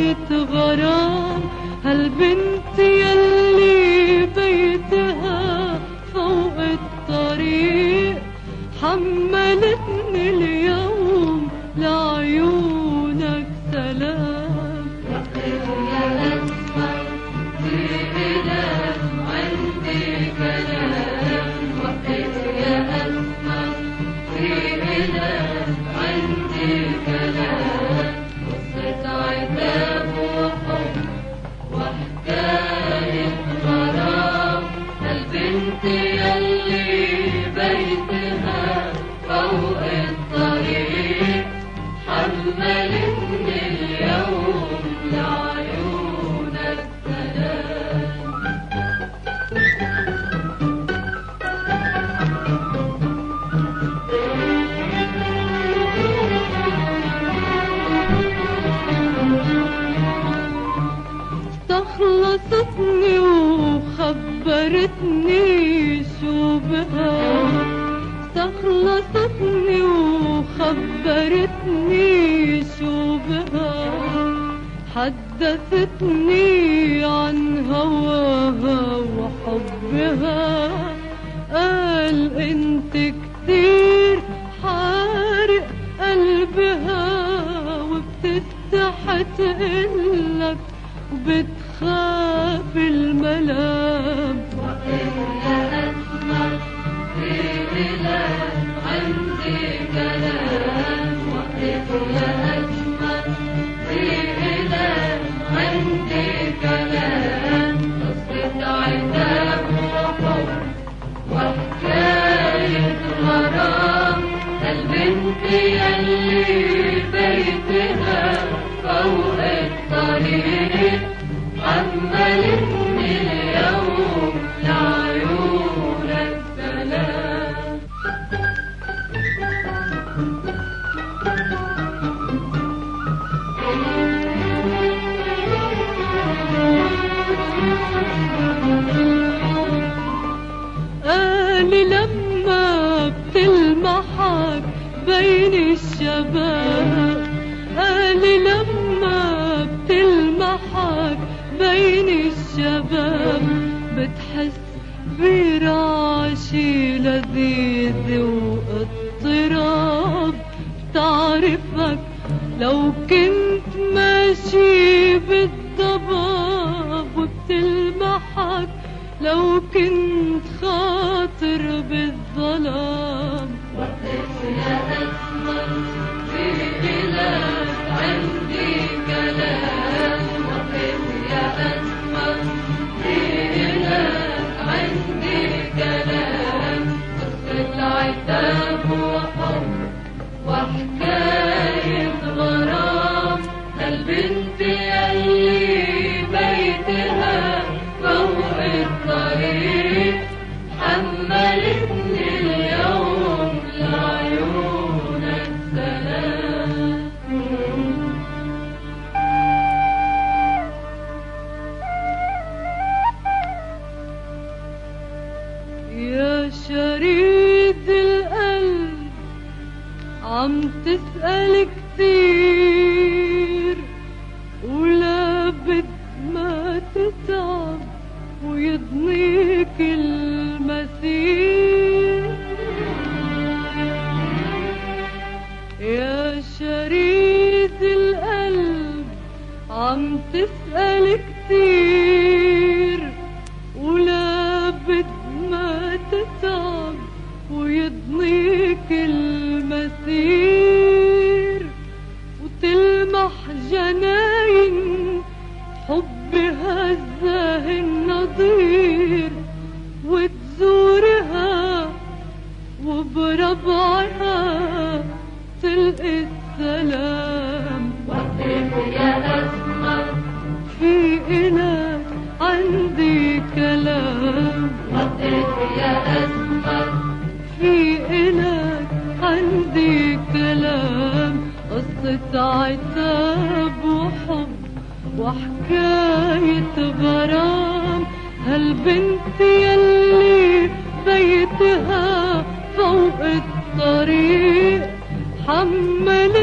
حكاية غرام، هالبنت يلي بيتها فوق الطريق حملتني اليوم لعيونك سلام. وقف يا أسمر في إله عندي كلام، وقف يا أسمر في إله عندي كلام، قصة عتاب وحب وحكاية غرام، هالبنت يلي بيتها فوق الطريق حملتني اليوم لعيونك سلام. استخلصتني وخبرتني شو بها، استخلصتني وخبرتني شو بها، حدثتني عن هواها وحبها، قال انت كتير حارق قلبها وبتستحي تقلك وبتخاف الملام. وقف يا أسمر في بلاد عندي كلام، وقف يا أسمر في بلاد عندي كلام، قصة عتاب وحب وحكاية غرام، البنت يلي بيتها فوق الطريق حملتني اليوم لعيونك سلام. قال لما بتلمحك بين الشباب، قال لما بتلمحك بين الشباب بتحس برعشي لذيذ واضطراب، بتعرفك لو كنت ماشي بالضباب، وبتلمحك لو كنت خاطر بالظلام. وقف يا أسمر في بلاد عندي كلام، وقف يا أسمر في بلاد عندي كلام، قصة عتاب وحب وحكاية غرام، البنت يلي بيتها فوق الطريق حملتني اليوم لعيونك سلام. يا شريد القلب عم تسأل كتير، ولا بد ما تتعب ويضنيك المسير. يا شريد القلب عم تسأل كتير، ولا بد ما تتعب ويضنيك المسير، وتلمح جناين حب هزه النظير، وتزورها وبربعها تلقي السلام. وقف يا أسمر في إلك عندي كلام، وقف يا أسمر في إلك عندي كلام، قصة عتاب وحب وحكاية غرام، هالبنت يلي بيتها فوق الطريق حمل